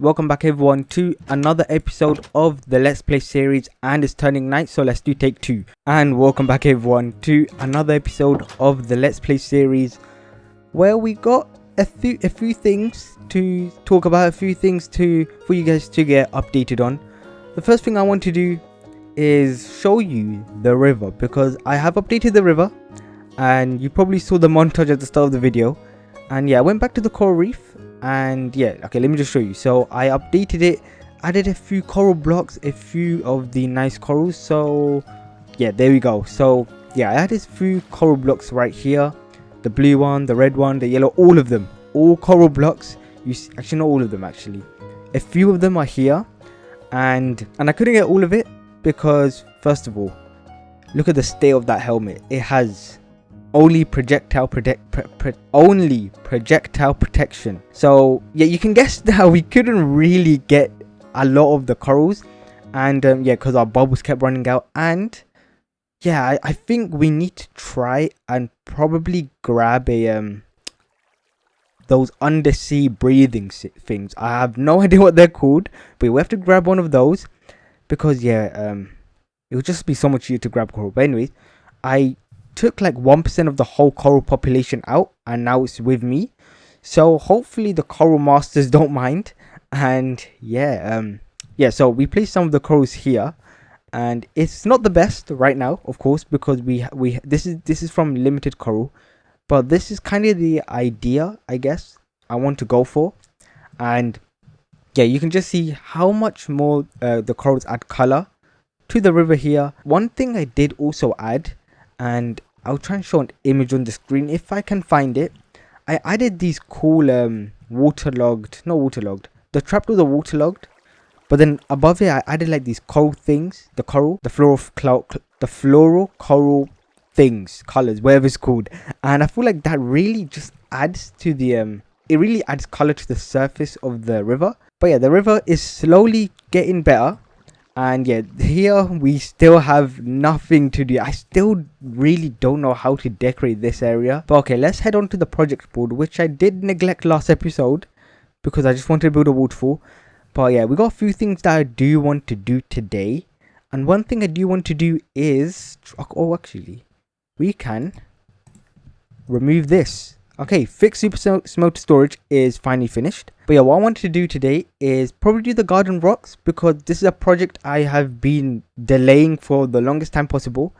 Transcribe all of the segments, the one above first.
welcome back everyone to another episode of the Let's Play series, and it's turning night, so let's do take two. And welcome back everyone to another episode of the Let's Play series, where we got a few things to talk about, a few things for you guys to get updated on. The first thing I want to do is show you the river, because I have updated the river, and you probably saw the montage at the start of the video. And yeah, I went back to the coral reef. And yeah, okay, let me just show you. So I updated it, added a few coral blocks, a few of the nice corals. So yeah, there we go. So yeah, I added a few coral blocks right here, the blue one, the red one, the yellow, all of them, all coral blocks. You see, actually not all of them, actually a few of them are here, and I couldn't get all of it because, first of all, look at the state of that helmet. It has only projectile protection. So yeah, you can guess that we couldn't really get a lot of the corals, and yeah, because our bubbles kept running out. And yeah, I think we need to try and probably grab a those undersea breathing things. I have no idea what they're called, but we have to grab one of those, because yeah, it would just be so much easier to grab coral. But anyways, I took like 1% of the whole coral population out, and now it's with me, so hopefully the coral masters don't mind. And yeah, so we placed some of the corals here, and it's not the best right now, of course, because this is from limited coral, but this is kind of the idea, I guess, I want to go for. And yeah, you can just see how much more the corals add color to the river here. One thing I did also add, and I'll try and show an image on the screen if I can find it. I added these cool the trapdoors are waterlogged, but then above it I added like these coral things, the floral coral things, colors, whatever it's called. And I feel like that really just adds to the it really adds color to the surface of the river. But yeah, the river is slowly getting better. And yeah, here we still have nothing to do. I still really don't know how to decorate this area. But okay, let's head on to the project board, which I did neglect last episode because I just wanted to build a waterfall. But yeah, we got a few things that I do want to do today. And one thing I do want to do is... oh, actually, we can remove this. Okay, fixed super smelter storage is finally finished. But yeah, what I wanted to do today is probably do the garden rocks, because this is a project I have been delaying for the longest time possible.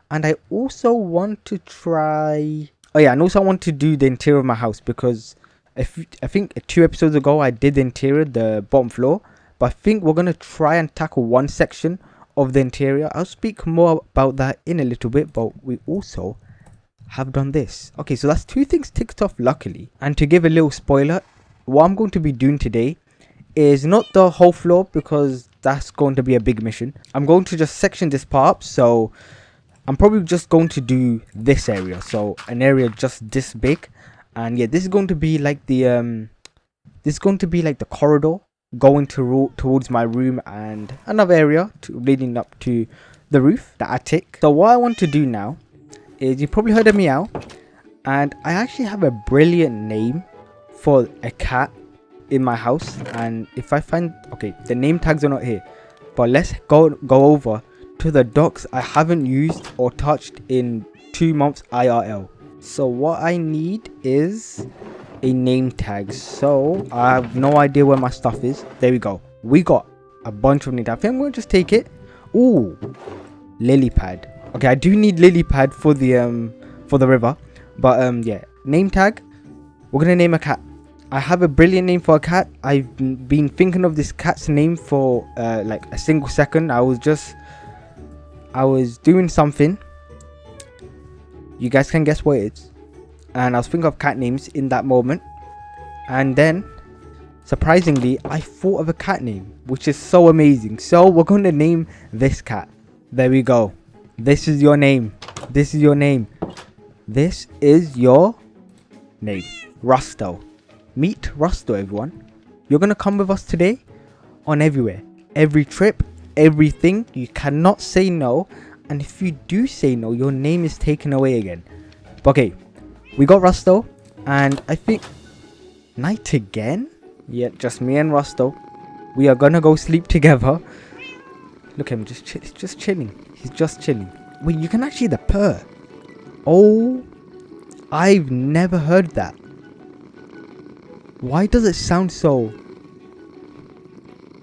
And I also want to try... oh yeah, and also I want to do the interior of my house, because I think 2 episodes ago I did the interior, the bottom floor. But I think we're going to try and tackle one section of the interior. I'll speak more about that in a little bit, but we also have done this. Okay, so that's 2 things ticked off, luckily. And to give a little spoiler, what I'm going to be doing today is not the whole floor, because that's going to be a big mission. I'm going to just section this part up. So I'm probably just going to do this area, so an area just this big. And yeah, this is going to be like the corridor going towards my room, and another area leading up to the roof, the attic. So what I want to do now is, you probably heard a meow, and I actually have a brilliant name for a cat in my house. And if I find... okay, the name tags are not here, but let's go over to the docs I haven't used or touched in 2 months IRL. So what I need is a name tag. So I have no idea where my stuff is. There we go. We got a bunch of name tags. I think I'm going to just take it. Ooh, lily pad. Okay, I do need lily pad for the river. But yeah, name tag. We're gonna name a cat. I have a brilliant name for a cat. I've been thinking of this cat's name for like a single second. I was doing something. You guys can guess what it is. And I was thinking of cat names in that moment. And then, surprisingly, I thought of a cat name, which is so amazing. So we're going to name this cat. There we go. This is your name. This is your name. This is your name. Rusto. Meet Rusto, everyone. You're going to come with us today on everywhere. Every trip, everything. You cannot say no. And if you do say no, your name is taken away again. Okay, we got Rusto. And I think... night again? Yeah, just me and Rusto. We are gonna go sleep together. Look at him, just chilling. He's just chilling. Wait, you can actually hear the purr. Oh, I've never heard that. Why does it sound so...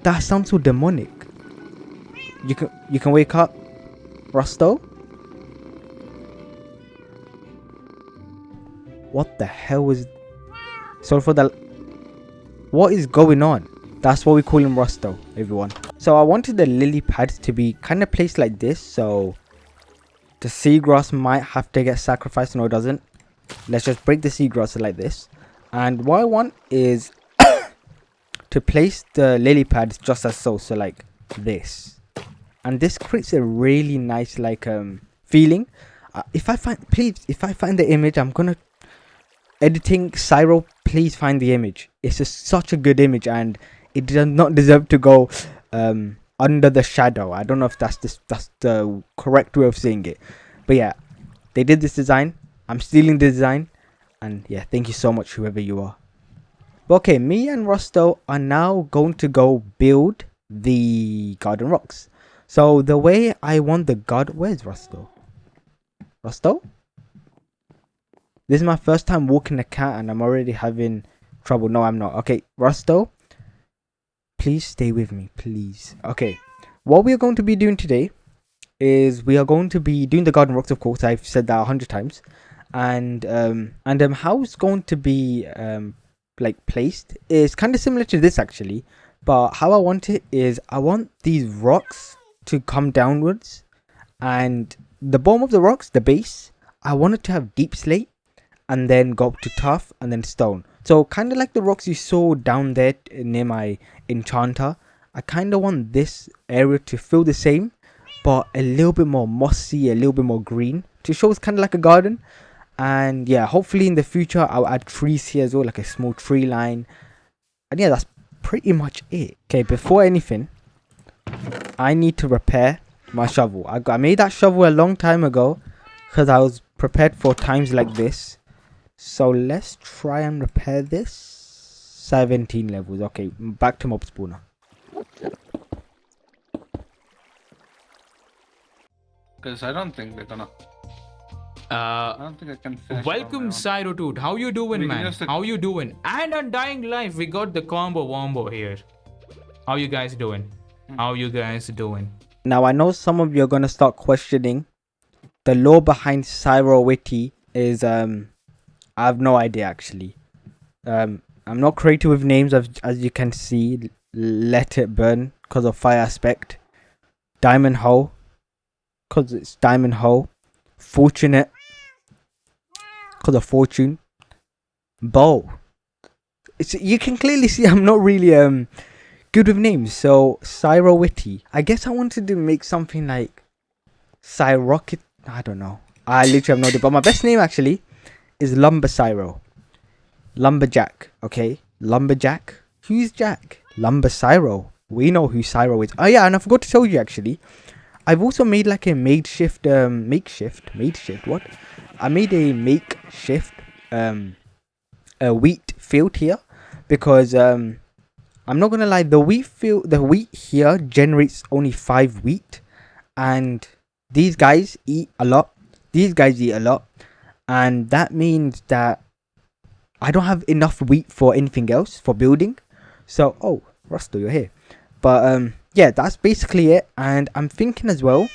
That sounds so demonic. You can wake up, Rusto. What the hell was... Sorry for that. What is going on? That's what we call him, Rusto, everyone. So I wanted the lily pads to be kind of placed like this. So the seagrass might have to get sacrificed. No, it doesn't. Let's just break the seagrass like this. And what I want is to place the lily pads just as so. So like this. And this creates a really nice like feeling. If I find the image, I'm gonna... Editing Cyro, please find the image. It's just such a good image, and it does not deserve to go under the shadow. I don't know if that's the correct way of saying it, but yeah, they did this design. I'm stealing the design, and yeah, thank you so much, whoever you are. Okay, me and Rusto are now going to go build the garden rocks. So the way I want the garden... Where's Rusto? Rusto? This is my first time walking a cat and I'm already having trouble. No, I'm not. Okay, Rusto, please stay with me, please. Okay, what we are going to be doing today is we are going to be doing the garden rocks, of course. I've said that 100 times. And how it's going to be like placed is kind of similar to this actually. But how I want it is I want these rocks to come downwards. And the bottom of the rocks, the base, I want it to have deep slate. And then go up to tough and then stone. So kind of like the rocks you saw down there near my enchanter. I kind of want this area to feel the same, but a little bit more mossy, a little bit more green, to show it's kind of like a garden. And yeah, hopefully in the future I'll add trees here as well, like a small tree line. And yeah, that's pretty much it. Okay, before anything, I need to repair my shovel. I made that shovel a long time ago because I was prepared for times like this. So let's try and repair this. 17 levels. Okay, back to mob spawner. Because I don't think they're gonna... I don't think I can finish. Welcome, Cyro. How you doing, man? How you doing? And Undying Life, we got the combo wombo here. How you guys doing? How you guys doing? Now I know some of you are gonna start questioning the lore behind Cyro Witty. Is I have no idea actually. I'm not creative with names, as you can see. Let It Burn because of fire aspect. Diamond Hole because it's diamond hole. Fortunate because of fortune. Bow. You can clearly see I'm not really good with names. So Cyro Witty. I guess I wanted to make something like Cyrocket. I don't know. I literally have no idea. But my best name actually is Lumber Cyro. Lumberjack, okay? Lumberjack. Who's Jack? Lumber Cyro. We know who Cyro is. Oh yeah, and I forgot to tell you actually. I've also made like a makeshift what? I made a makeshift a wheat field here because I'm not gonna lie, the wheat here generates only 5 wheat, and these guys eat a lot. And that means that I don't have enough wheat for anything else for building. So, oh, Rusto, you're here. But yeah, that's basically it. And I'm thinking as well,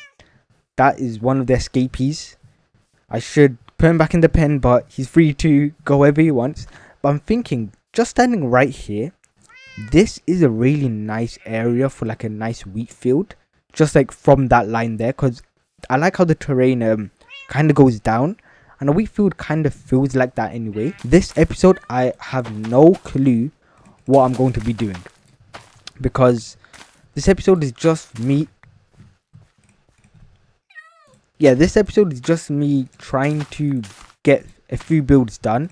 that is one of the escapees. I should put him back in the pen, but he's free to go wherever he wants. But I'm thinking, just standing right here, this is a really nice area for like a nice wheat field. Just like from that line there, because I like how the terrain kind of goes down. And a wheat field kind of feels like that anyway. This episode, I have no clue what I'm going to be doing. Because this episode is just me. Yeah, this episode is just me trying to get a few builds done.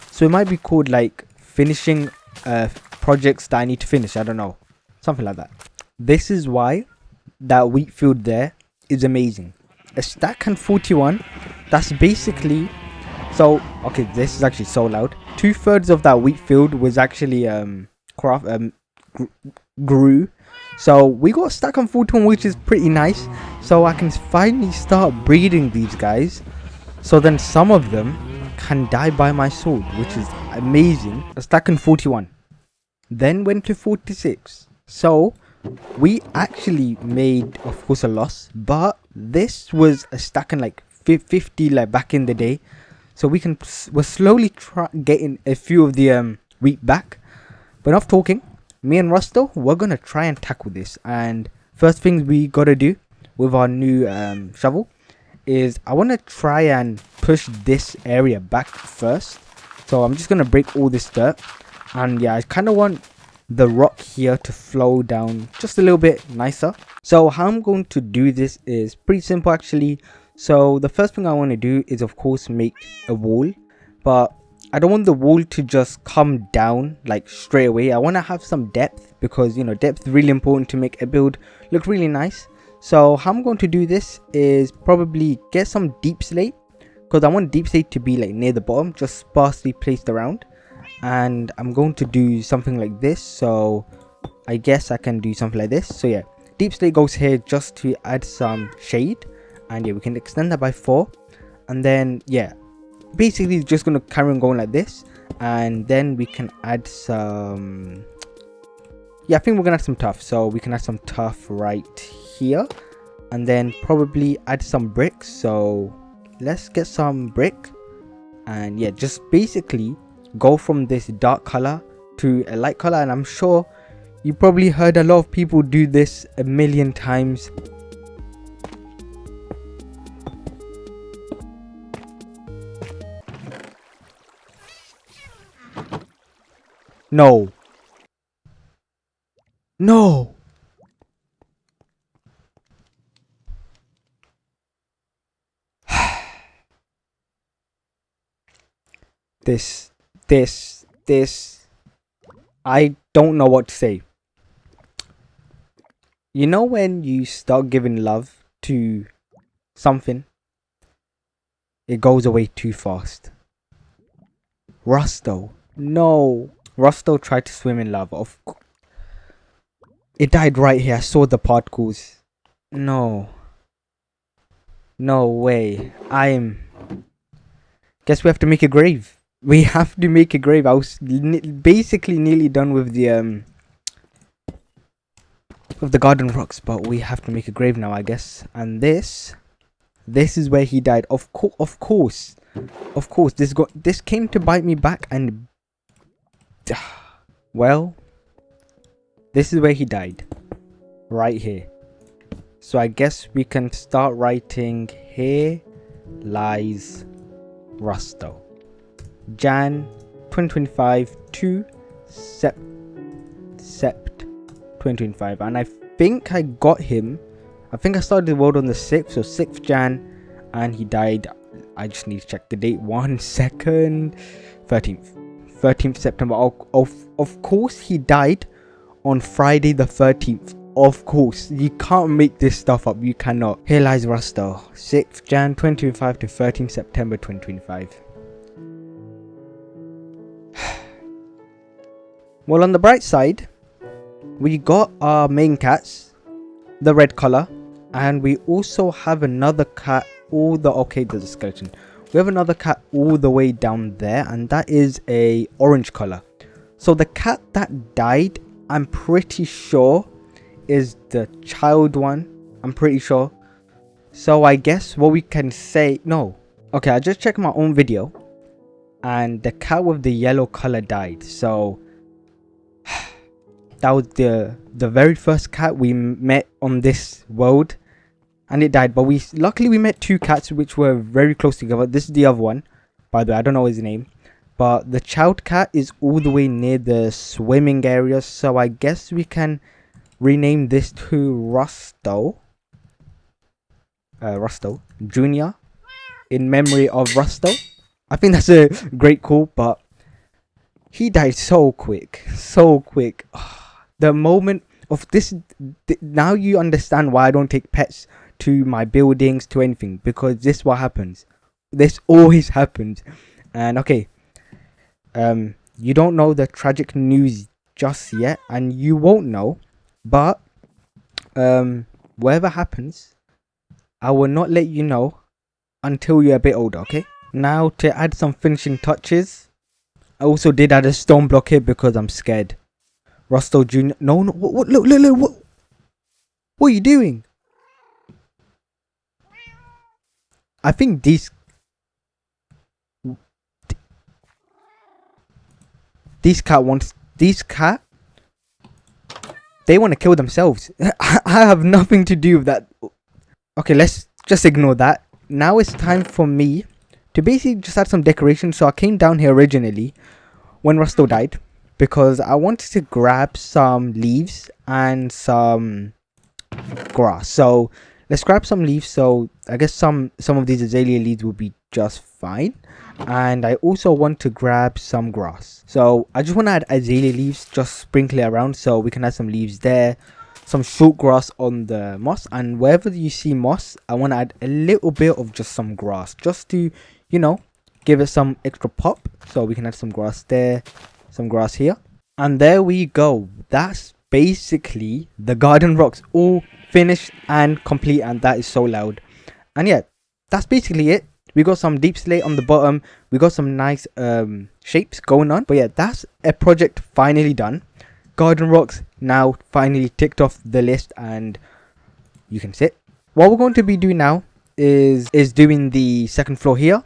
So it might be called like finishing projects that I need to finish. I don't know. Something like that. This is why that wheat field there is amazing. A stack and 41. That's basically... So, okay, this is actually so loud. 2/3 of that wheat field was actually grew. So we got a stack on 41, which is pretty nice. So I can finally start breeding these guys. So then some of them can die by my sword, which is amazing. A stack on 41. Then went to 46. So we actually made, of course, a loss. But this was a stack in like 50 like back in the day. So we're slowly getting a few of the wheat back. But enough talking. Me and Rusto, we're gonna try and tackle this. And first things we gotta do with our new shovel is I want to try and push this area back first. So I'm just gonna break all this dirt. And yeah, I kind of want the rock here to flow down just a little bit nicer. So how I'm going to do this is pretty simple actually. So the first thing I want to do is of course make a wall, but I don't want the wall to just come down like straight away. I want to have some depth because, you know, depth is really important to make a build look really nice. So how I'm going to do this is probably get some deep slate, because I want deep slate to be like near the bottom, just sparsely placed around. And I'm going to do something like this. So I guess I can do something like this. So yeah, deep slate goes here just to add some shade. And yeah, we can extend that by 4. And then yeah, basically just gonna carry on going like this. And then we can add some, yeah, I think we're gonna add some tuff. So we can add some tuff right here, and then probably add some bricks. So let's get some brick. And yeah, just basically go from this dark color to a light color. And I'm sure you probably heard a lot of people do this a million times. No. No. This. I don't know what to say. You know when you start giving love to something, it goes away too fast. Rusto. No. Rusto tried to swim in lava. It died right here. I saw the particles. No. No way. Guess we have to make a grave. We have to make a grave. I was basically nearly done with the garden rocks, but we have to make a grave now, I guess. And this is where he died. Of course. This came to bite me back, and well, this is where he died, right here. So I guess we can start writing here lies Rusto. Jan 2025 to Sept 2025, and I think I got him. I think I started the world on the 6th, so 6th Jan, and he died. I just need to check the date. 1 second. 13th September. Of course, he died on Friday the 13th. Of course, you can't make this stuff up. You cannot. Here lies Rusto. 6th Jan 2025 to 13th September 2025. Well, on the bright side, we got our main cats, the red color, and we also have another cat. There's a skeleton. We have another cat all the way down there, and that is a orange color. So the cat that died, I'm pretty sure, is the child one. I'm pretty sure. So I guess what we can say, no. Okay, I just checked my own video, and the cat with the yellow color died. So that was the very first cat we met on this world, and it died. But luckily we met 2 cats which were very close together. This is the other one, by the way. I don't know his name, but the child cat is all the way near the swimming area. So I guess we can rename this to Rusto Junior, in memory of Rusto. I think that's a great call, but he died so quick. The moment of this, now you understand why I don't take pets to my buildings, to anything, because this is what happens. This always happens. And okay, you don't know the tragic news just yet, and you won't know. But whatever happens, I will not let you know until you're a bit older, okay? Now to add some finishing touches, I also did add a stone block here because I'm scared. Rusto Jr. No, what, look, what are you doing? I think these cat, they want to kill themselves. I have nothing to do with that. Okay, let's just ignore that. Now it's time for me to basically just add some decoration. So I came down here originally when Rusto died because I wanted to grab some leaves and some grass. So let's grab some leaves. So I guess some of these azalea leaves will be just fine. And I also want to grab some grass. So I just want to add azalea leaves, just sprinkle it around so we can add some leaves there, some short grass on the moss, and wherever you see moss, I want to add a little bit of just some grass, just to, you know, give it some extra pop. So we can add some grass there, some grass here, and there we go. That's basically the garden rocks all finished and complete, and that is so loud. And yeah, that's basically it. We got some deep slate on the bottom. We got some nice shapes going on. But yeah, that's a project finally done. Garden rocks now finally ticked off the list, and you can sit. What we're going to be doing now is doing the second floor here.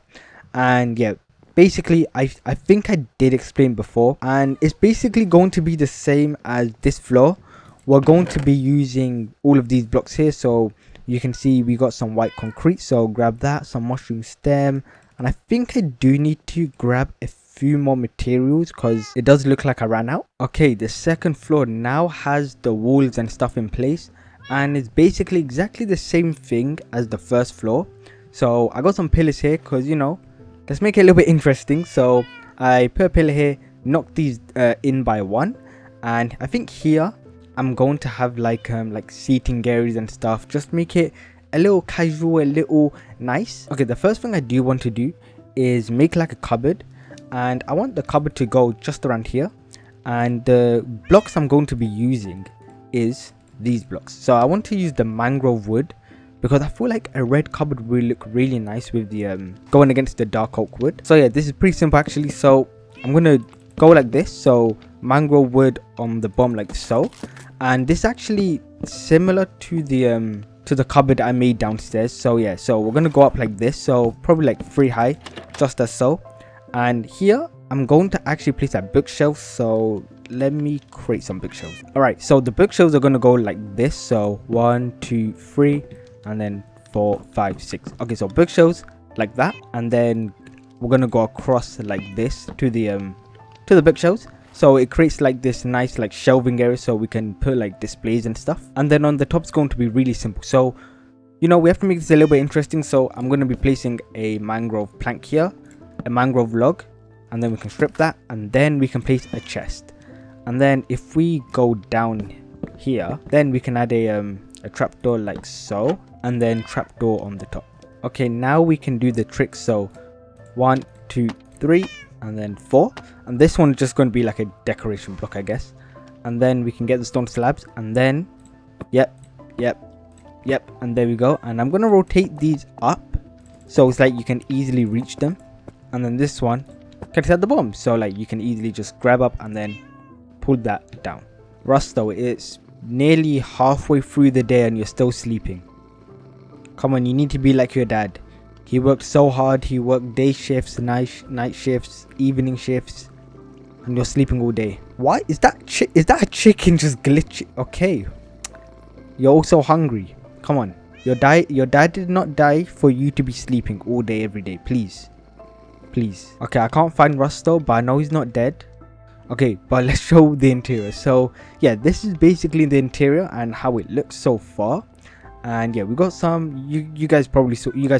And yeah, basically I think I did explain before, and it's basically going to be the same as this floor. We're going to be using all of these blocks here. So you can see we got some white concrete, so grab that, some mushroom stem, and I think I do need to grab a few more materials because it does look like I ran out. Okay, the second floor now has the walls and stuff in place, and it's basically exactly the same thing as the first floor. So I got some pillars here because, you know, let's make it a little bit interesting. So I put a pillar here, knock these in by one, and I think here I'm going to have like seating areas and stuff, just make it a little casual, a little nice. Okay, the first thing I do want to do is make like a cupboard, and I want the cupboard to go just around here, and the blocks I'm going to be using is these blocks. So I want to use the mangrove wood because I feel like a red cupboard will look really nice with the going against the dark oak wood. So yeah, this is pretty simple actually. So I'm gonna go like this, so mangrove wood on the bottom like so, and this is actually similar to the cupboard I made downstairs. So yeah, so we're gonna go up like this, so probably like 3 high, just as so. And here I'm going to actually place that bookshelf, so let me create some bookshelves. All right, so the bookshelves are gonna go like this, so 1 2 3 and then 4 5 6. Okay, so bookshelves like that, and then we're gonna go across like this to the bookshelves. So it creates like this nice like shelving area, so we can put like displays and stuff. And then on the top it's going to be really simple. So, you know, we have to make this a little bit interesting. So I'm going to be placing a mangrove plank here, a mangrove log, and then we can strip that, and then we can place a chest. And then if we go down here, then we can add a trapdoor like so, and then trapdoor on the top. Okay, now we can do the trick. So 1 2 3 and then 4, and this one's just going to be like a decoration block, I guess. And then we can get the stone slabs, and then yep, and there we go. And I'm going to rotate these up so it's like you can easily reach them. And then this one can at the bottom, so like you can easily just grab up and then pull that down. Rusto, it's nearly halfway through the day and you're still sleeping. Come on, you need to be like your dad. He worked so hard. He worked day shifts, night shifts, evening shifts, and you're sleeping all day. Why is that? Is that a chicken just glitching? Okay, you're also hungry. Come on, your dad did not die for you to be sleeping all day every day. Please. Okay, I can't find Rusto, but I know he's not dead. Okay, but let's show the interior. So yeah, this is basically the interior and how it looks so far. And yeah, we got some, you guys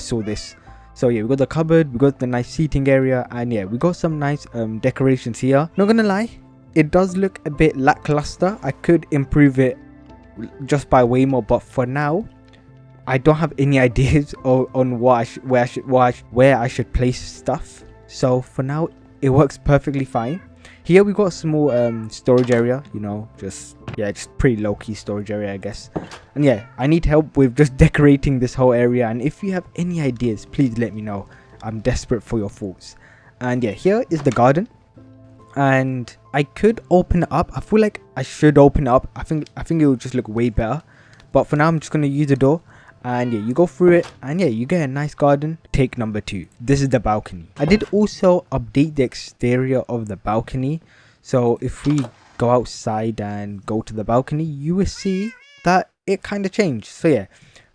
saw this. So yeah, we got the cupboard, we got the nice seating area, and yeah, we got some nice decorations here. Not gonna lie, it does look a bit lackluster. I could improve it just by way more, but for now I don't have any ideas on where I should place stuff. So for now it works perfectly fine. Here we got a small storage area, you know, just pretty low-key storage area, I guess. And yeah, I need help with just decorating this whole area, and if you have any ideas, please let me know. I'm desperate for your thoughts. And yeah, here is the garden, and I could open it up. I feel like I should open it up. I think it will just look way better, but for now I'm just going to use the door. And yeah, you go through it, and yeah, you get a nice garden. Take number 2. This is the balcony. I did also update the exterior of the balcony, so if we go outside and go to the balcony, you will see that it kind of changed. So yeah,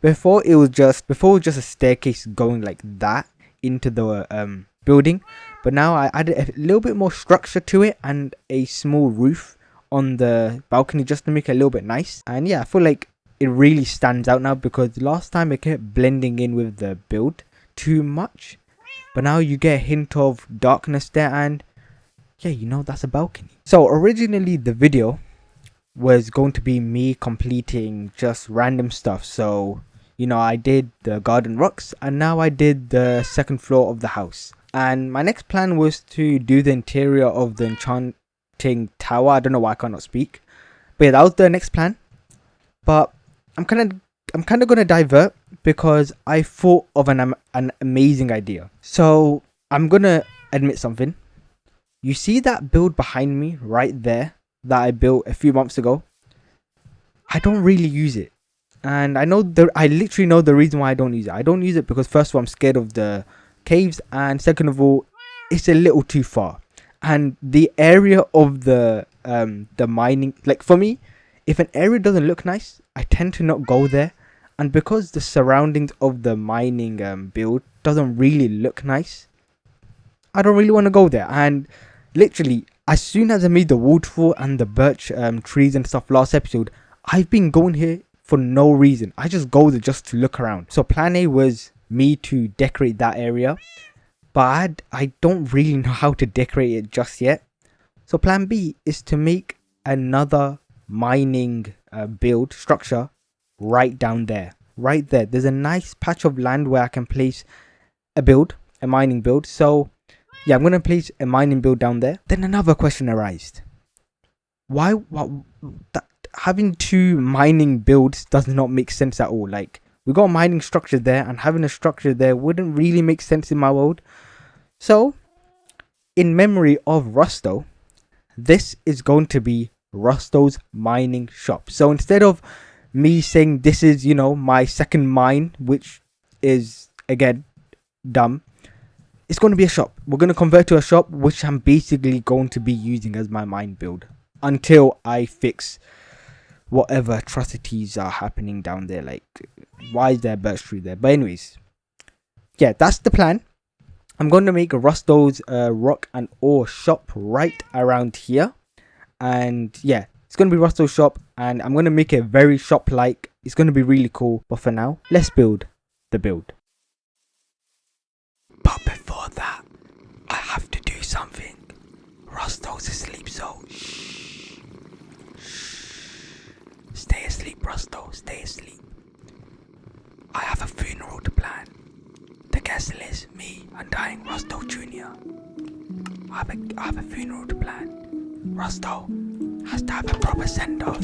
before it was just a staircase going like that into the building, but now I added a little bit more structure to it and a small roof on the balcony just to make it a little bit nice. And yeah, I feel like it really stands out now, because last time it kept blending in with the build too much, but now you get a hint of darkness there, and yeah, you know, that's a balcony. So originally the video was going to be me completing just random stuff. So you know, I did the garden rocks, and now I did the second floor of the house. And my next plan was to do the interior of the enchanting tower. I don't know why I cannot speak, but yeah, that was the next plan. But I'm kind of gonna divert, because I thought of an amazing idea. So I'm gonna admit something. You see that build behind me right there that I built a few months ago? I don't really use it, and I literally know the reason why I don't use it. I don't use it because first of all, I'm scared of the caves, and second of all, it's a little too far. And the area of the mining, like for me, if an area doesn't look nice, I tend to not go there. And because the surroundings of the mining build doesn't really look nice, I don't really want to go there. And literally, as soon as I made the waterfall and the birch trees and stuff last episode, I've been going here for no reason. I just go there just to look around. So plan A was me to decorate that area, but I don't really know how to decorate it just yet. So plan B is to make another mining build structure right down there. Right there, there's a nice patch of land where I can place a mining build. So yeah, I'm gonna place a mining build down there. Then another question arose: having 2 mining builds does not make sense at all. Like, we got a mining structure there, and having a structure there wouldn't really make sense in my world. So in memory of Rusto, this is going to be Rusto's mining shop. So instead of me saying this is, you know, my second mine, which is again dumb, it's going to be a shop. We're going to convert to a shop, which I'm basically going to be using as my mine build until I fix whatever atrocities are happening down there. Like, why is there a birch tree there? But anyways, yeah, that's the plan. I'm going to make a Rusto's rock and ore shop right around here. And yeah, it's going to be Rusto's shop, and I'm going to make it very shop-like. It's going to be really cool. But for now, let's build the build. But before that, I have to do something. Rusto's asleep, so shh. Stay asleep, Rusto. Stay asleep. I have a funeral to plan. The guest list, me, undying Rusto Jr. I have a funeral to plan. Rusto has to have a proper send-off.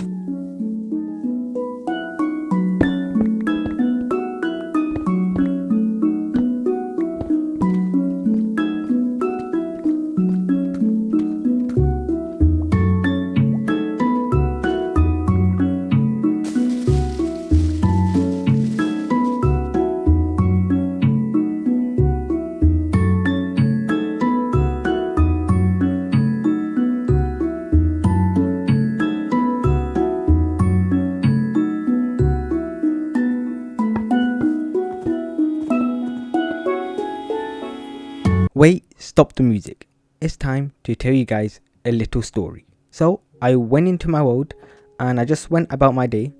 Wait, stop the music. It's time to tell you guys a little story. So I went into my world and I just went about my day.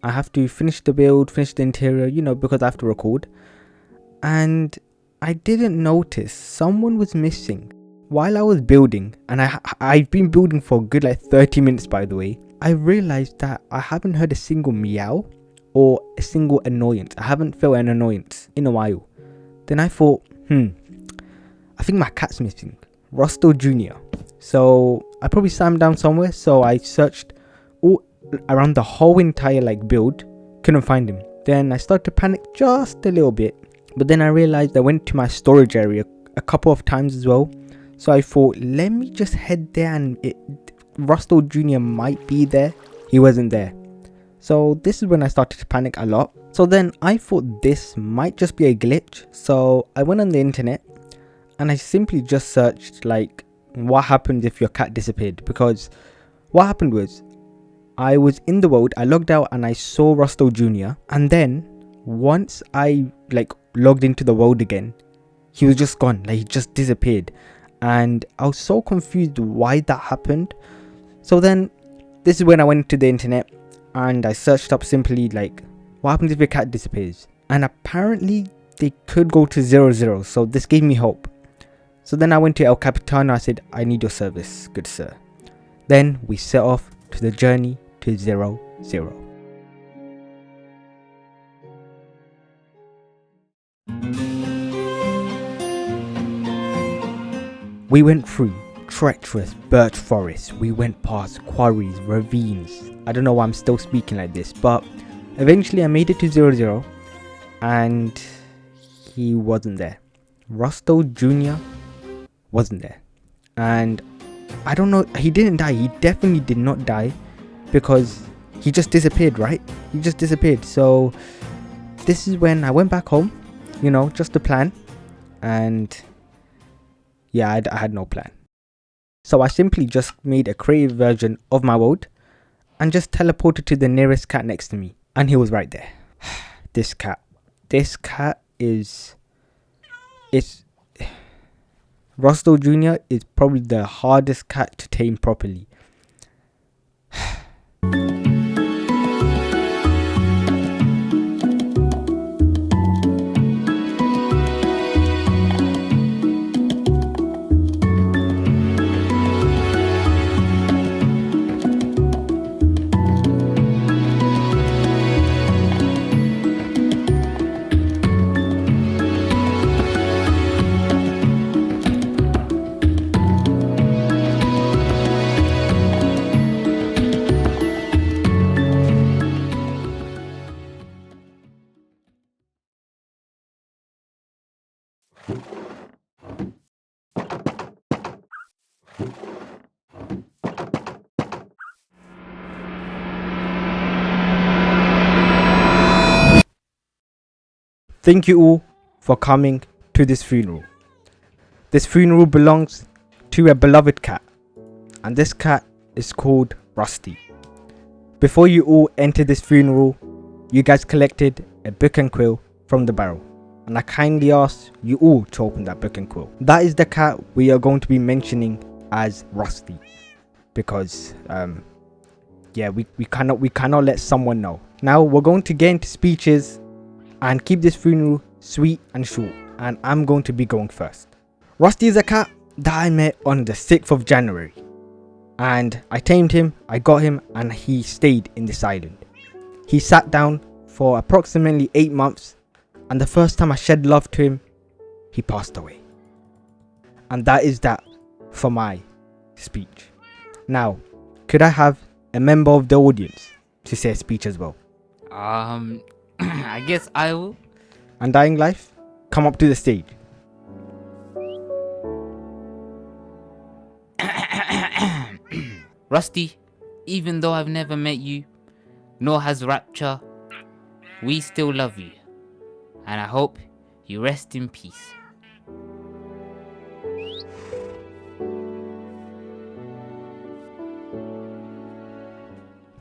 I have to finish the build, finish the interior, you know, because I have to record. And I didn't notice someone was missing while I was building. And I've been building for a good like 30 minutes, by the way. I realized that I haven't heard a single meow or a single annoyance. I haven't felt an annoyance in a while. Then I thought, I think my cat's missing. Rusto Jr. So I probably sat him down somewhere. So I searched all around the whole entire like build, couldn't find him. Then I started to panic just a little bit, but then I realized I went to my storage area a couple of times as well. So I thought, let me just head there, and Rusto Jr. might be there. He wasn't there. So this is when I started to panic a lot. So then I thought this might just be a glitch. So I went on the internet and I simply just searched like what happens if your cat disappeared, because what happened was I was in the world, I logged out and I saw Rusto Jr. And then once I like logged into the world again, he was just gone, like he just disappeared. And I was so confused why that happened. So then this is when I went to the internet and I searched up simply like what happens if your cat disappears, and apparently they could go to 0-0. So this gave me hope. So then I went to El Capitano. I said, I need your service, good sir. Then we set off to the journey to 0-0. We went through treacherous birch forests. We went past quarries, ravines. I don't know why I'm still speaking like this, but eventually I made it to 0-0 and he wasn't there. Rusto Jr. wasn't there. And I don't know, he didn't die. He definitely did not die, because he just disappeared, right? He just disappeared. So this is when I went back home, you know, just to plan. And yeah, I had no plan. So I simply just made a creative version of my world and just teleported to the nearest cat next to me. And he was right there. This cat is... Rusto Jr. is probably the hardest cat to tame properly. Thank you all for coming to this funeral. This funeral belongs to a beloved cat, and this cat is called Rusty. Before you all enter this funeral, you guys collected a book and quill from the barrel, and I kindly ask you all to open that book and quill. That is the cat we are going to be mentioning as Rusty, because yeah, we cannot let someone know. Now we're going to get into speeches and keep this funeral sweet and short, and I'm going to be going first. Rusty is a cat that I met on the 6th of January, and I tamed him, I got him, and he stayed in this island. He sat down for approximately 8 months, and the first time I shed love to him, he passed away. And that is that for my speech. Now, could I have a member of the audience to say a speech as well? I guess I will. Undying Life, come up to the stage. Rusty, even though I've never met you, nor has Rapture, we still love you. And I hope you rest in peace.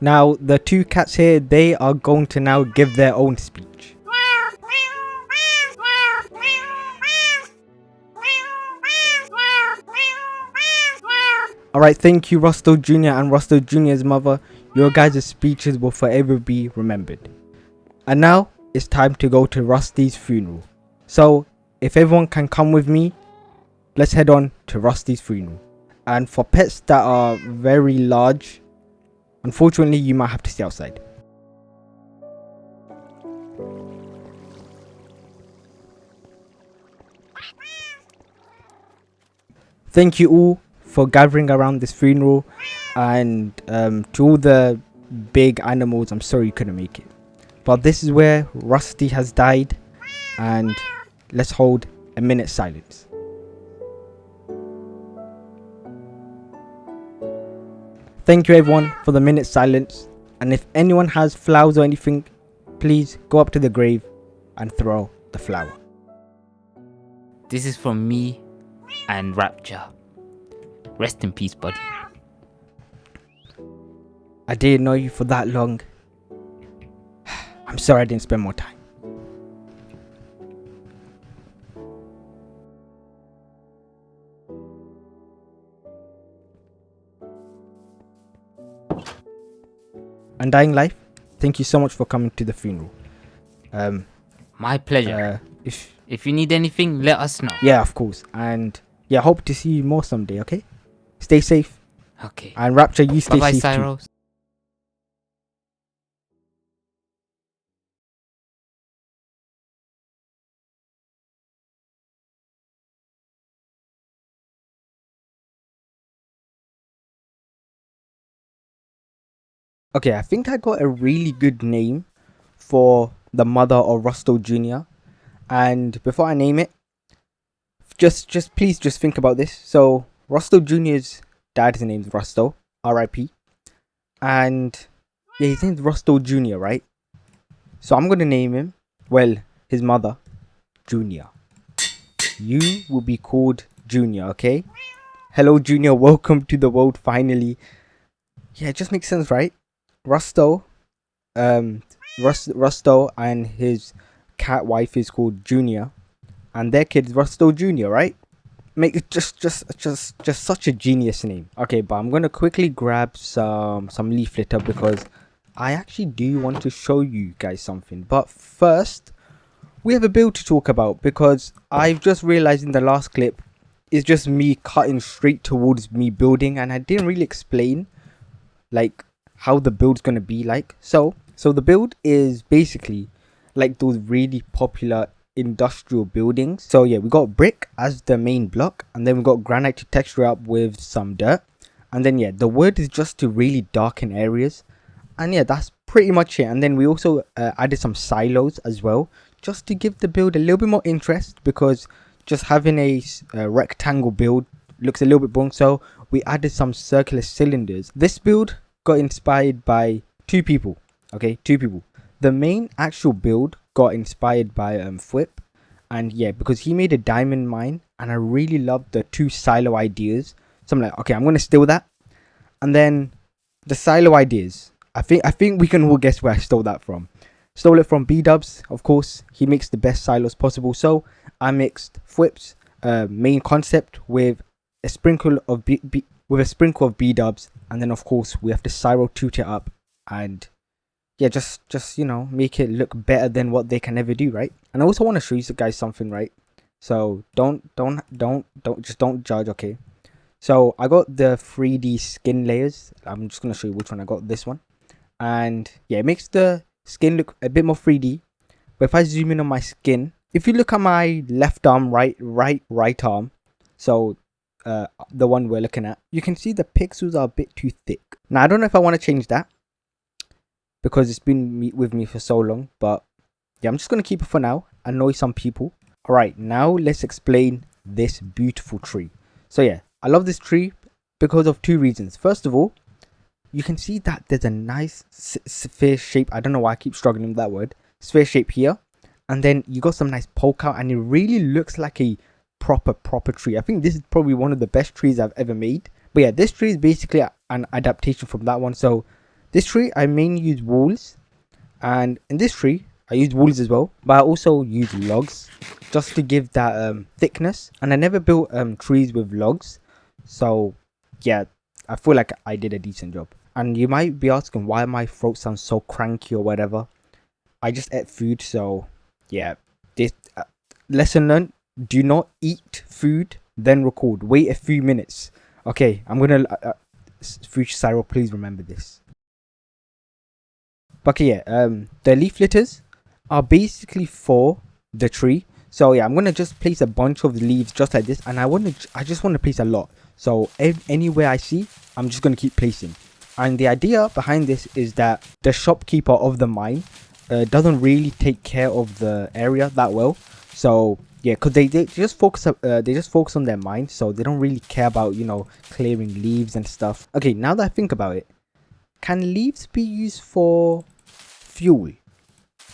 Now, the two cats here, they are going to now give their own speech. Alright, thank you Rusto Jr. and Rusto Jr.'s mother. Your guys' speeches will forever be remembered. And now, it's time to go to Rusty's funeral. So, if everyone can come with me, let's head on to Rusty's funeral. And for pets that are very large, unfortunately, you might have to stay outside. Thank you all for gathering around this funeral, and to all the big animals, I'm sorry you couldn't make it. But this is where Rusty has died, and let's hold a minute silence. Thank you everyone for the minute silence, and if anyone has flowers or anything, please go up to the grave and throw the flower. This is from me and Rapture. Rest in peace, buddy. I didn't know you for that long. I'm sorry I didn't spend more time. Undying Life, thank you so much for coming to the funeral. My pleasure. If you need anything, let us know. Yeah, of course. And yeah, hope to see you more someday, okay? Stay safe. Okay. And Rapture, you stay Bye-bye, safe too. Cyros. Okay, I think I got a really good name for the mother of Rusto Jr. And before I name it, just please just think about this. So Rusto Jr.'s dad's name's Rusto, R.I.P. And yeah, his name's Rusto Jr., right? So I'm gonna name him, well, his mother, Junior. You will be called Junior, okay? Hello, Junior. Welcome to the world finally. Yeah, it just makes sense, right? Rusto and his cat wife is called Junior, and their kid is Rusto Junior, right? Make it just such a genius name. Okay, but I'm gonna quickly grab some leaf litter because I actually do want to show you guys something. But first, we have a build to talk about because I've just realized in the last clip it's just me cutting straight towards me building, and I didn't really explain like how the build's gonna be like. So the build is basically like those really popular industrial buildings. So yeah, we got brick as the main block, and then we got granite to texture up with some dirt, and then yeah, the wood is just to really darken areas, and yeah, that's pretty much it. And then we also added some silos as well, just to give the build a little bit more interest, because just having a rectangle build looks a little bit boring. So we added some circular cylinders. This build got inspired by two people. The main actual build got inspired by Flip, and yeah, because he made a diamond mine, and I really loved the two silo ideas. So I'm like, okay, I'm gonna steal that. And then the silo ideas, I think we can all guess where I stole that from. Stole it from B-Dubs, of course. He makes the best silos possible. So I mixed Flip's main concept with a sprinkle of B-Dubs, and then of course we have to Cyro toot it up, and yeah, just you know, make it look better than what they can ever do, right? And I also want to show you guys something, right? So don't judge, okay? So I got the 3D skin layers. I'm just gonna show you which one I got. This one, and yeah, it makes the skin look a bit more 3D. But if I zoom in on my skin, if you look at my left arm, right arm, so the one we're looking at, you can see the pixels are a bit too thick. Now I don't know if I want to change that because it's been with me for so long, but yeah, I'm just gonna keep it for now. Annoy some people. All right, now let's explain this beautiful tree. So yeah, I love this tree because of two reasons. First of all, you can see that there's a nice sphere shape. I don't know why I keep struggling with that word. Sphere shape here, and then you got some nice poke out, and it really looks like a proper tree. I think this is probably one of the best trees I've ever made. But yeah, this tree is basically an adaptation from that one. So this tree I mainly use walls, and in this tree I use walls as well, but I also use logs just to give that thickness. And I never built trees with logs, so yeah, I feel like I did a decent job. And you might be asking why my throat sounds so cranky or whatever. I just ate food, so yeah. This lesson learned: do not eat food then record. Wait a few minutes. Okay, I'm gonna future Cyril, please remember this. But okay, yeah, the leaf litters are basically for the tree. So yeah, I'm gonna just place a bunch of leaves just like this, and I just want to place a lot. So anywhere I see, I'm just gonna keep placing. And the idea behind this is that the shopkeeper of the mine doesn't really take care of the area that well. So yeah, because they just focus on their mine, so they don't really care about, you know, clearing leaves and stuff. Okay, now that I think about it, can leaves be used for fuel?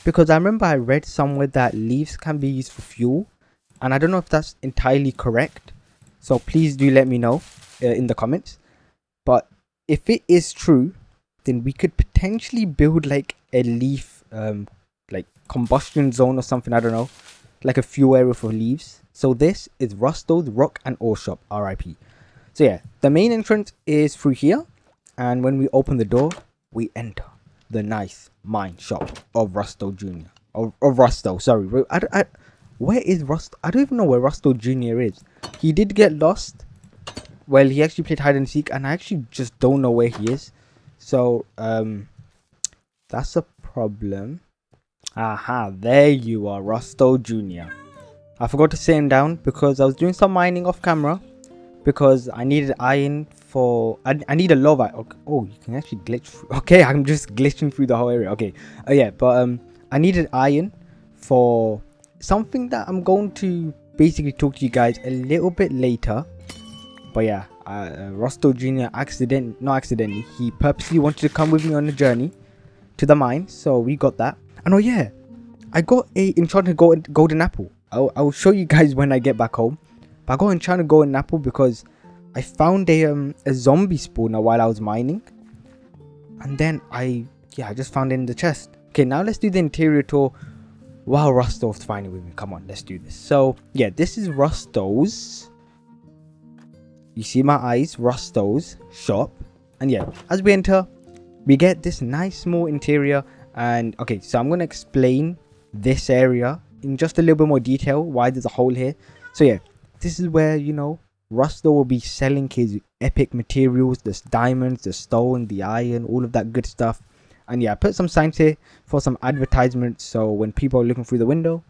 Because I remember I read somewhere that leaves can be used for fuel, and I don't know if that's entirely correct. So please do let me know in the comments. But if it is true, then we could potentially build like a leaf like combustion zone or something. I don't know, like a fuel area for leaves. So this is Rusto's Rock and Ore Shop, RIP. So yeah, the main entrance is through here, and when we open the door, we enter the nice mine shop of Rusto Jr. Of Rusto, sorry. Where is Rusto? I don't even know where Rusto Jr. is. He did get lost. Well, he actually played hide and seek, and I actually just don't know where he is. So, that's a problem. Aha, there you are, Rusto Jr. I forgot to sit him down because I was doing some mining off camera. Because I needed iron for... I need a lava. Okay. Oh, you can actually glitch through. Okay, I'm just glitching through the whole area. Okay. Oh, yeah. But I needed iron for something that I'm going to basically talk to you guys a little bit later. But yeah, Rusto Jr. not accidentally, he purposely wanted to come with me on a journey to the mine. So we got that. And oh yeah, I got a enchanted golden apple. I'll show you guys when I get back home. But I got enchanted golden apple because I found a zombie spawner while I was mining. And then I just found it in the chest. Okay, now let's do the interior tour. Wow, Rusto's finally with me. Come on, let's do this. So yeah, this is Rusto's. You see my eyes, Rusto's shop. And yeah, as we enter, we get this nice small interior. And okay, so I'm going to explain this area in just a little bit more detail, why there's a hole here. So yeah, this is where, you know, Rusto will be selling his epic materials, the diamonds, the stone, the iron, all of that good stuff. And yeah, I put some signs here for some advertisements, so when people are looking through the window,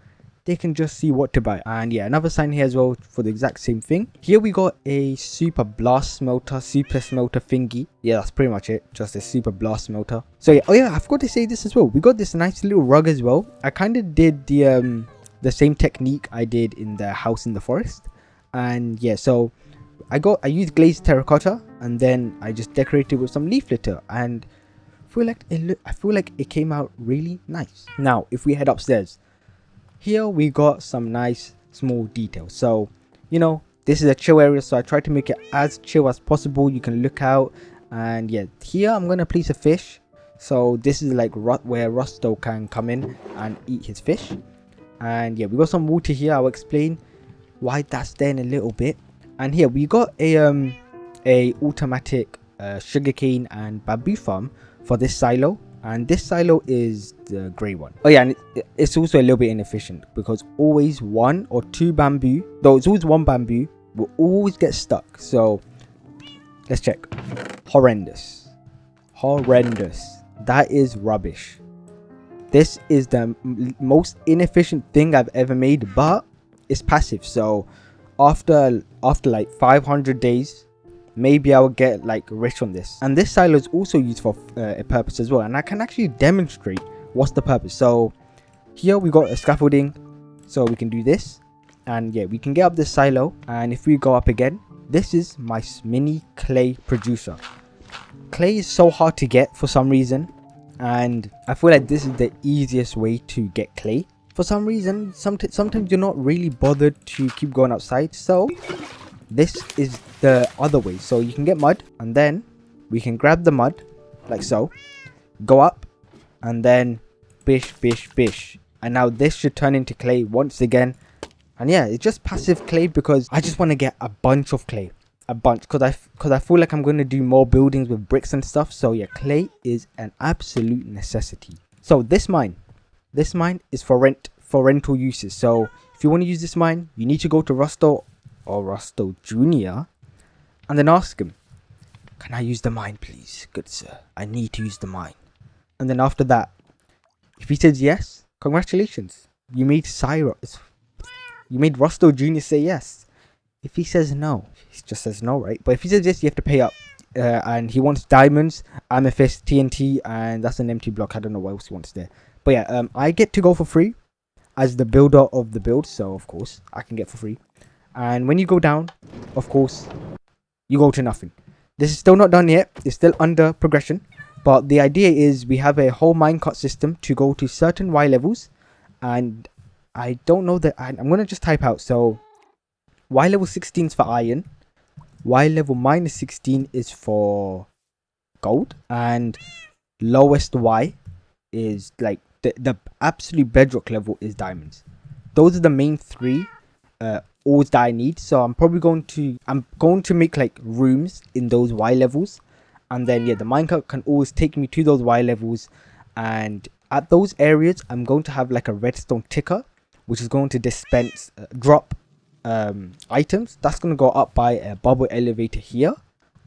they can just see what to buy. And yeah, another sign here as well for the exact same thing. Here we got a super blast smelter, super smelter thingy. Yeah, that's pretty much it, just a super blast smelter. So yeah, oh yeah, I forgot to say this as well. We got this nice little rug as well. I kind of did the same technique I did in the house in the forest. And yeah, so I used glazed terracotta, and then I just decorated with some leaf litter, and I feel like it came out really nice. Now, if we head upstairs, here we got some nice small details. So, you know, this is a chill area, so I tried to make it as chill as possible. You can look out, and yeah, here I'm gonna place a fish. So this is like where Rusto can come in and eat his fish. And yeah, we got some water here. I'll explain why that's there in a little bit. And here we got a automatic sugarcane and bamboo farm for this silo, and this silo is the grey one. Oh yeah, and it's also a little bit inefficient because always one or two bamboo, though it's always one bamboo, will always get stuck. So let's check. Horrendous, that is rubbish. This is the most inefficient thing I've ever made, but it's passive. So after like 500 days, maybe I will get like rich on this. And this silo is also used for a purpose as well, and I can actually demonstrate what's the purpose. So here we got a scaffolding, so we can do this, and yeah, we can get up this silo. And if we go up again, this is my mini clay producer. Clay is so hard to get for some reason, and I feel like this is the easiest way to get clay. For some reason, sometimes you're not really bothered to keep going outside, so this is the other way. So you can get mud, and then we can grab the mud like so, go up, and then bish, and now this should turn into clay once again. And yeah, it's just passive clay because I just want to get a bunch of clay, because I feel like I'm going to do more buildings with bricks and stuff. So yeah, clay is an absolute necessity. So this mine is for rental uses. So if you want to use this mine, you need to go to Rusto or Rusto Jr. and then ask him, can I use the mine please, good sir? I need to use the mine. And then after that, if he says yes, congratulations, you made Cyrus. You made Rusto Jr. say yes. If he says no, he just says no, right? But if he says yes, you have to pay up. And he wants diamonds, amethyst, TNT, and that's an empty block. I don't know what else he wants there. But yeah, I get to go for free as the builder of the build. So, of course, I can get for free. And when you go down, of course, you go to nothing. This is still not done yet. It's still under progression. But the idea is we have a whole minecart system to go to certain Y levels. And I don't know that. I'm going to just type out. So Y level 16 is for iron. Y level minus 16 is for gold. And lowest Y is like the absolute bedrock level is diamonds. Those are the main three ores that I need. So I'm going to make like rooms in those Y levels. And then, yeah, the minecart can always take me to those Y levels. And at those areas, I'm going to have like a redstone ticker, which is going to dispense, drop items. That's going to go up by a bubble elevator here.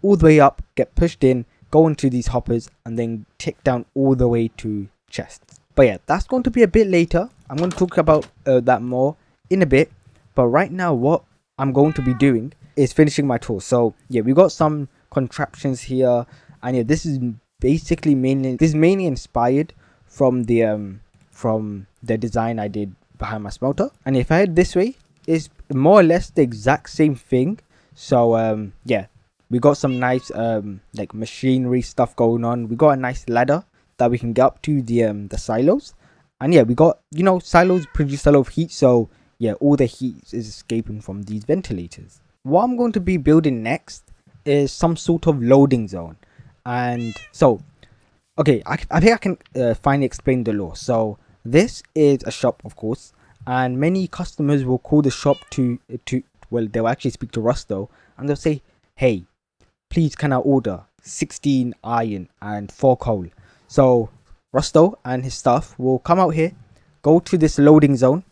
All the way up, get pushed in, go into these hoppers, and then tick down all the way to chests. But yeah, that's going to be a bit later. I'm going to talk about that more in a bit. But right now, what I'm going to be doing is finishing my tour. So yeah, we got some contraptions here, and yeah, this is mainly inspired from the design I did behind my smelter. And if I head this way, it's more or less the exact same thing. So yeah, we got some nice like machinery stuff going on. We got a nice ladder that we can get up to the silos. And yeah, we got, you know, silos produce a lot of heat, so yeah, all the heat is escaping from these ventilators. What I'm going to be building next is some sort of loading zone. And so, okay, I think I can finally explain the law. So this is a shop, of course, and many customers will call the shop well, they'll actually speak to Rusto, and they'll say, hey, please can I order 16 iron and 4 coal. So Rusto and his staff will come out here, go to this loading zone.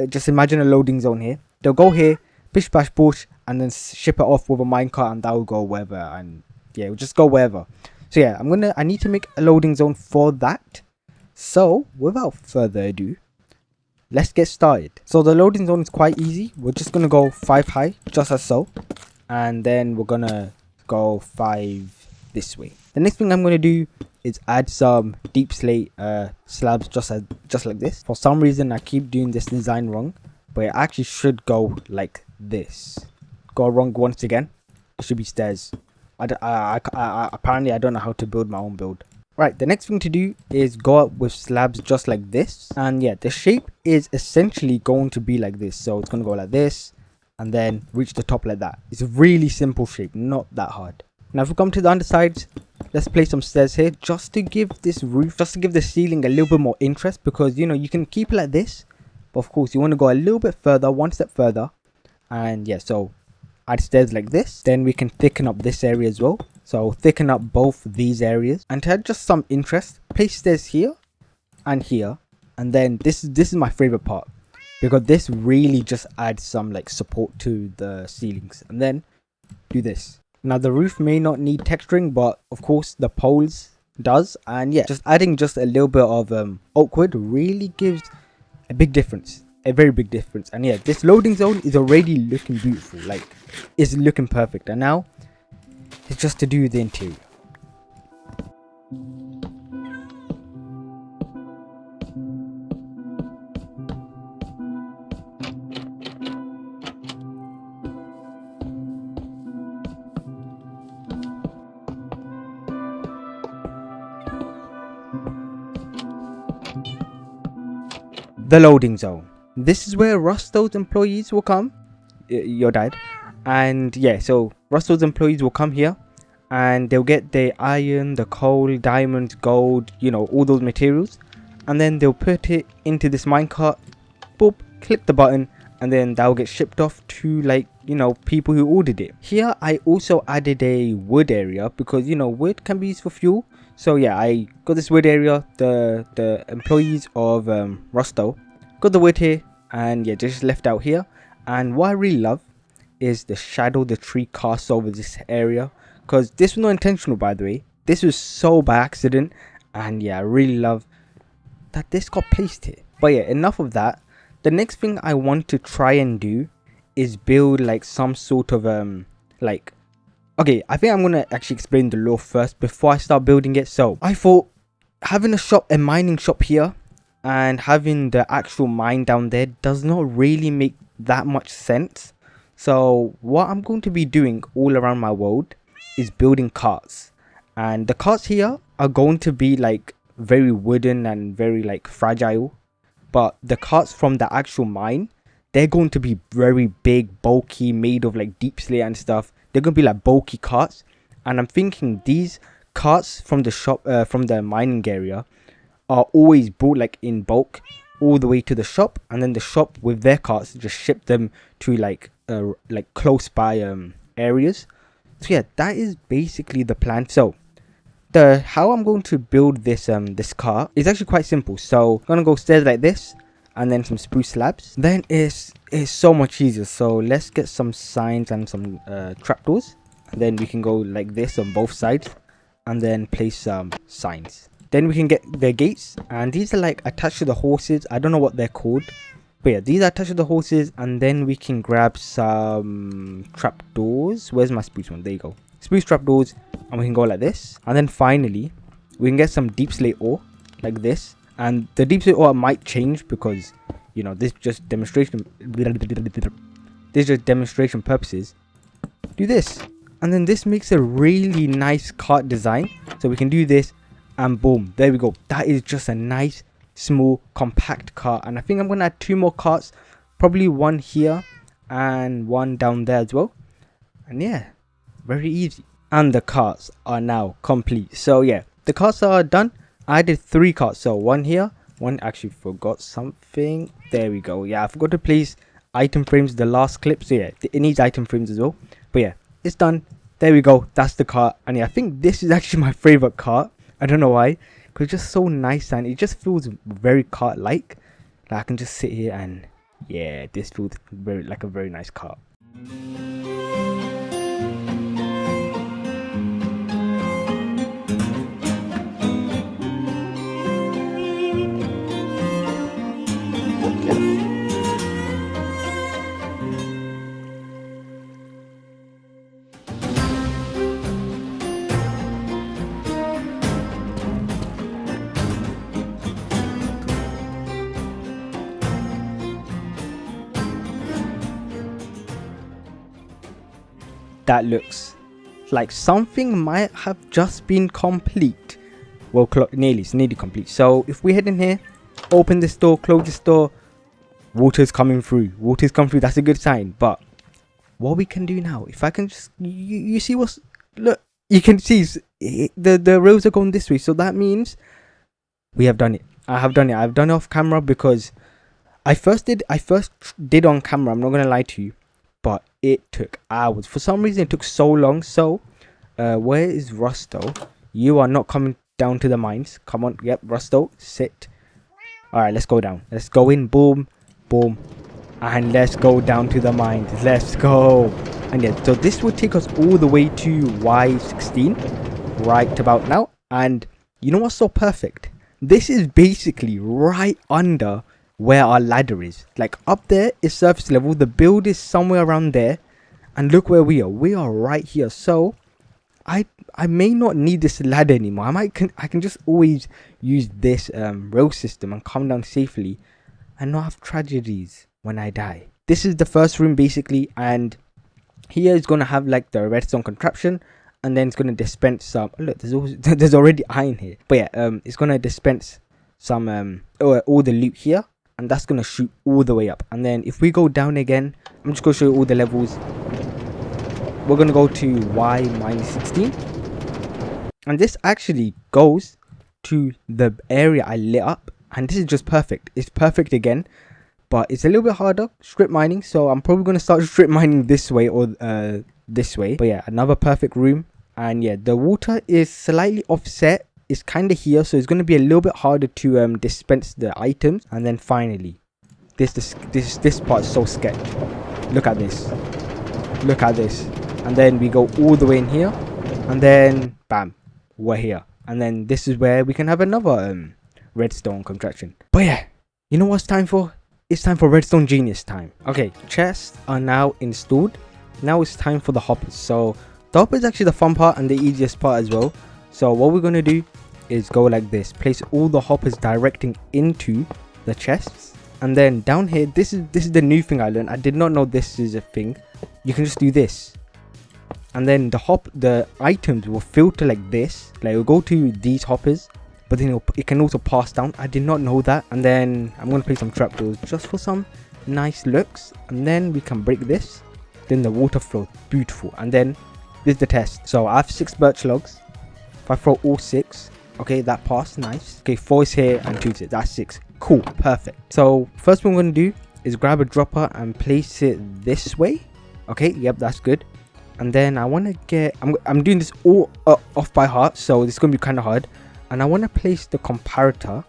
Just imagine a loading zone here. They'll go here, bish bash bush, and then ship it off with a minecart, and that will go wherever. And yeah, it'll just go wherever. So yeah, I need to make a loading zone for that. So without further ado, let's get started. So the loading zone is quite easy. We're just gonna go 5 high, just as so, and then we're gonna go 5 this way. The next thing I'm gonna do is add some deep slate slabs, just like this. For some reason, I keep doing this design wrong, but it actually should go like this. Go wrong once again. It should be stairs. Apparently I don't know how to build my own build. Right, the next thing to do is go up with slabs just like this. And yeah, the shape is essentially going to be like this. So it's going to go like this and then reach the top like that. It's a really simple shape, not that hard. Now if we come to the underside, let's place some stairs here just to give this roof, just to give the ceiling a little bit more interest, because you know you can keep it like this, but of course you want to go a little bit further, one step further. And yeah, so add stairs like this. Then we can thicken up this area as well. So thicken up both these areas, and to add just some interest, place stairs here and here. And then this is my favorite part, because this really just adds some like support to the ceilings. And then do this. Now the roof may not need texturing, but of course the poles does. And yeah, just adding just a little bit of oak wood really gives a big difference, a very big difference. And yeah, this loading zone is already looking beautiful, like it's looking perfect. And now it's just to do the interior. The loading zone. This is where Rusto's employees will come. Your dad. And yeah, so Rusto's employees will come here and they'll get the iron, the coal, diamonds, gold, you know, all those materials. And then they'll put it into this minecart, boop, click the button, and then that'll get shipped off to, like, you know, people who ordered it. Here I also added a wood area because, you know, wood can be used for fuel. So yeah, I got this wood area. The employees of Rusto got the wood here, and yeah, just left out here. And what I really love is the shadow the tree casts over this area, because this was not intentional, by the way. This was so by accident. And yeah, I really love that this got placed here. But yeah, enough of that. the next thing I want to try and do is build like some sort of like, okay, I think I'm gonna actually explain the lore first before I start building it. So I thought having a mining shop here and having the actual mine down there does not really make that much sense. So what I'm going to be doing all around my world is building carts, and the carts here are going to be like very wooden and very like fragile, but the carts from the actual mine, they're going to be very big, bulky, made of like deep slate and stuff. They're going to be like bulky carts, and I'm thinking these carts from the shop, from the mining area, are always brought like in bulk all the way to the shop, and then the shop with their carts just ship them to like close by areas. So yeah, that is basically the plan. So how I'm going to build this this cart is actually quite simple. So I'm gonna go stairs like this, and then some spruce slabs. Then it's so much easier. So let's get some signs and some trapdoors, and then we can go like this on both sides, and then place some signs. Then we can get the gates, and these are like attached to the horses. I don't know what they're called, but yeah, these are attached to the horses. And then we can grab some trapdoors. Where's my spruce one? There you go. Spruce trapdoors, and we can go like this. And then finally we can get some deep slate ore like this. And the deep slate ore might change because, you know, this just demonstration purposes. Do this, and then this makes a really nice cart design. So we can do this, and boom, there we go. That is just a nice small compact cart. And I think I'm gonna add 2 more carts, probably one here and one down there as well. And yeah, very easy. And the carts are now complete. So yeah, the carts are done. I did 3 carts. So one here, one actually forgot something. There we go. Yeah, I forgot to place item frames the last clip. So yeah, it needs item frames as well. But yeah, it's done. There we go. That's the cart. And yeah, I think this is actually my favorite cart. I don't know why, because it's just so nice and it just feels very cart-like. Like I can just sit here and yeah, this feels very like a very nice cart. That looks like something might have just been complete. Well, it's nearly complete. So if we head in here, open this door, close this door, water's coming through. Water's come through. That's a good sign. But what we can do now, if I can just, you see what's, look, you can see the rows are going this way. So that means we have done it. I have done it. I've done it off camera because I first did on camera. I'm not gonna lie to you. But it took hours. For some reason, it took so long. So, where is Rusto? You are not coming down to the mines. Come on. Yep, Rusto, sit. Alright, let's go down. Let's go in. Boom. Boom. And let's go down to the mines. Let's go. And yeah, so this will take us all the way to Y16. Right about now. And you know what's so perfect? This is basically right under where our ladder is. Like up there is surface level, the build is somewhere around there, and look where we are right here. So I may not need this ladder anymore. I can just always use this rail system and come down safely and not have tragedies when I die. This is the first room basically, and here is gonna have like the redstone contraption, and then it's gonna dispense some, look, there's already iron here, but yeah, it's gonna dispense some all the loot here, and that's gonna shoot all the way up. And then if we go down again, I'm just gonna show you all the levels. We're gonna go to Y-16, and this actually goes to the area I lit up, and this is just perfect. It's perfect again, but it's a little bit harder strip mining, so I'm probably gonna start strip mining this way or this way. But yeah, another perfect room. And yeah, the water is slightly offset. It's kind of here, so it's going to be a little bit harder to dispense the items. And then finally, this part is so sketch. Look at this. Look at this. And then we go all the way in here, and then bam, we're here. And then this is where we can have another redstone contraction. But yeah, you know what's time for? it's time for redstone genius time. Okay, chests are now installed. Now it's time for the hoppers. So the hopper is actually the fun part and the easiest part as well. So what we're going to do is go like this. Place all the hoppers directing into the chests. And then down here, this is the new thing I learned. I did not know this is a thing. You can just do this. And then the items will filter like this. Like it will go to these hoppers. But then it can also pass down. I did not know that. And then I'm going to place some trapdoors just for some nice looks. And then we can break this. Then the water flows. Beautiful. And then this is the test. So I have 6 birch logs. If I throw all 6. Okay, that passed. Nice. Okay, 4 is here and 2 is here. That's 6. Cool. Perfect. So first thing we're going to do is grab a dropper and place it this way. Okay, yep, that's good. And then I want to get... I'm doing this all off by heart. So this is going to be kind of hard. And I want to place the comparator,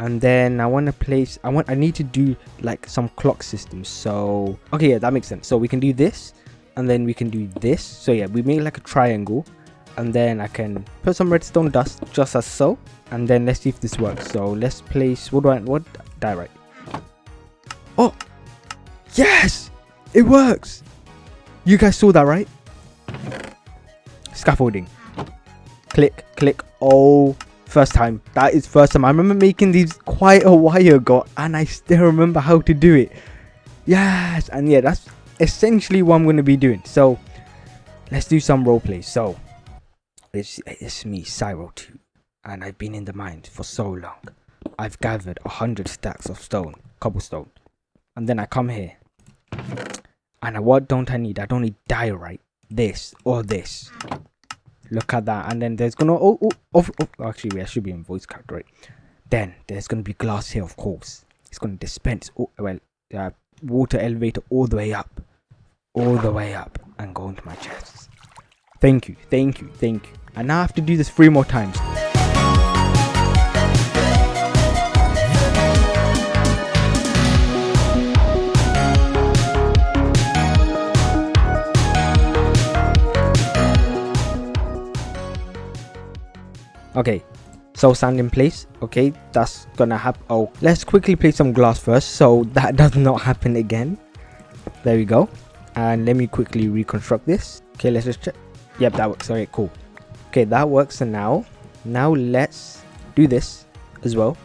and then I want to place I need to do like some clock systems. So okay, yeah, that makes sense. So we can do this, and then we can do this. So yeah, we make like a triangle, and then I can put some redstone dust just as so, and then let's see if this works. So let's place what did I write? Oh yes, it works. You guys saw that, right? Scaffolding. Click, click. Oh, first time. That is first time. I remember making these quite a while ago, and I still remember how to do it. Yes, and yeah, that's essentially what I'm going to be doing. So let's do some role play. So it's me, Cyro2, and I've been in the mine for so long. I've gathered 100 stacks of cobblestone, and then I come here, and what don't I need? I don't need diorite, this or this. Look at that. And then there's gonna actually wait, I should be in voice character, right? Then there's gonna be glass here, of course. It's gonna dispense water elevator all the way up and go into my chests. Thank you. And now I have to do this 3 more times. Okay, so sand in place. Okay, that's gonna happen. Oh, let's quickly place some glass first so that does not happen again. There we go. And let me quickly reconstruct this. Okay, let's just check. Yep, that works. Alright, cool. Okay, that works. And now let's do this as well.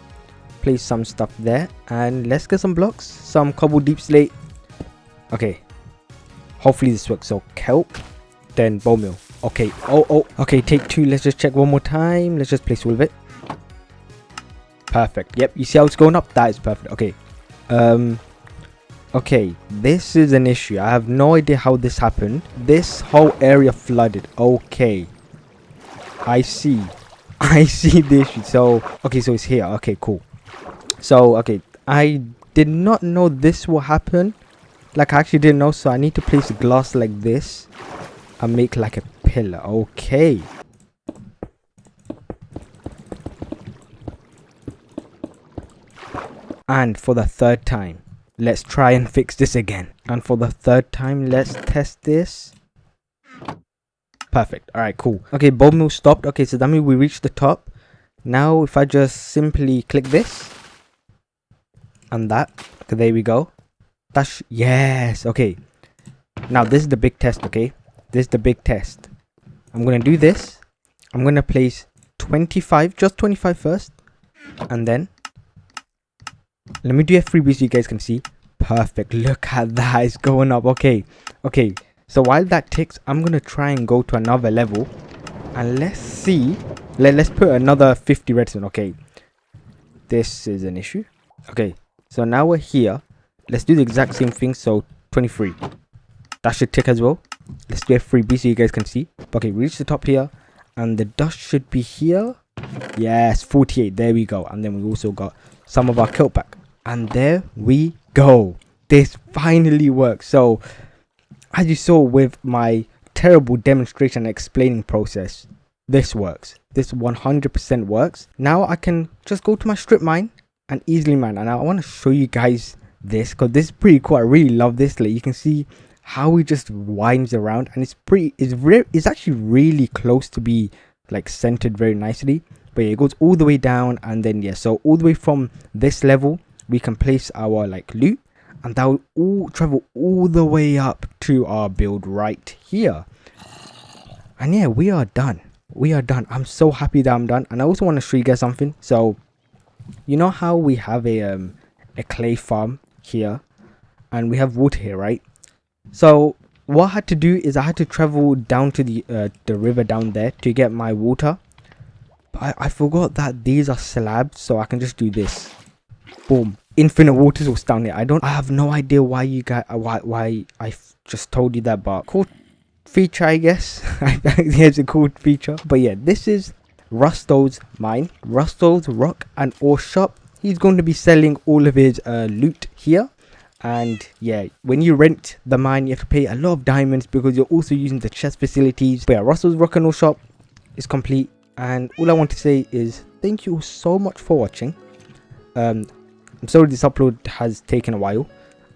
Place some stuff there, and let's get some blocks, some cobble deep slate. Okay, hopefully this works. So kelp, then bone meal. Okay, okay, take 2. Let's just check one more time. Let's just place all of it. Perfect. Yep, you see how it's going up? That is perfect. Okay. Okay, this is an issue. I have no idea how this happened. This whole area flooded. Okay. I see the issue. So, okay, so it's here. Okay, cool. So, okay, I did not know this will happen. Like, I actually didn't know, so I need to place a glass like this and make like a pillar. Okay. And for the 3rd time, let's try and fix this again. And for the 3rd time, let's test this. Perfect. Alright, cool. Okay, bone meal stopped. Okay, so that means we reached the top. Now, if I just simply click this and that, okay, there we go. Yes. Okay. Now, this is the big test, okay? This is the big test. I'm going to do this. I'm going to place 25, just 25 first. And then, let me do a freebie so you guys can see. Perfect. Look at that. It's going up. Okay. Okay. So while that ticks, I'm going to try and go to another level. And let's see. Let's put another 50 redstone. Okay. This is an issue. Okay. So now we're here. Let's do the exact same thing. So 23. That should tick as well. Let's do a freebie so you guys can see. Okay, reach the top here, and the dust should be here. Yes, 48. There we go. And then we also got some of our kelp back, and there we go. This finally works. So as you saw with my terrible demonstration and explaining process, this works. This 100% works. Now I can just go to my strip mine and easily mine, and I want to show you guys this because this is pretty cool. I really love this. Like, you can see how it just winds around, and it's actually really close to be like centered very nicely. But yeah, it goes all the way down, and then yeah, so all the way from this level we can place our like loot, and that will all travel all the way up to our build right here. And yeah, we are done. I'm so happy that I'm done. And I also want to show you guys something. So you know how we have a clay farm here and we have water here, right? So what I had to do is I had to travel down to the river down there to get my water. But I forgot that these are slabs, so I can just do this. Boom, infinite water source down here. I have no idea why you guys why I just told you that, but cool feature, I guess. I think it's a cool feature. But yeah, this is Rusto's mine, Rusto's rock and ore shop. He's going to be selling all of his loot here. And yeah, when you rent the mine, you have to pay a lot of diamonds because you're also using the chest facilities. But yeah, Rusto's rock and ore shop is complete. And all I want to say is thank you so much for watching. I'm sorry this upload has taken a while,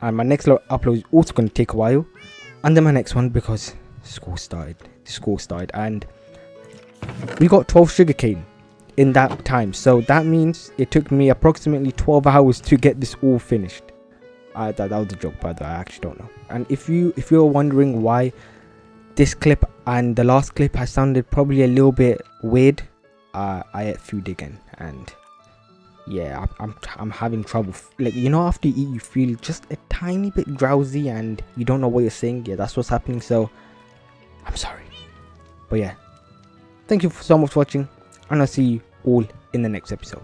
and my next upload is also going to take a while, and then my next one because school started, and we got 12 sugarcane in that time. So that means it took me approximately 12 hours to get this all finished. That was a joke, by the way. I actually don't know. And if you're wondering why this clip and the last clip has sounded probably a little bit weird, I ate food again, and yeah, I'm having trouble. Like, you know, after you eat you feel just a tiny bit drowsy and you don't know what you're saying. Yeah, that's what's happening, so I'm sorry. But yeah, thank you so much for watching, and I'll see you all in the next episode.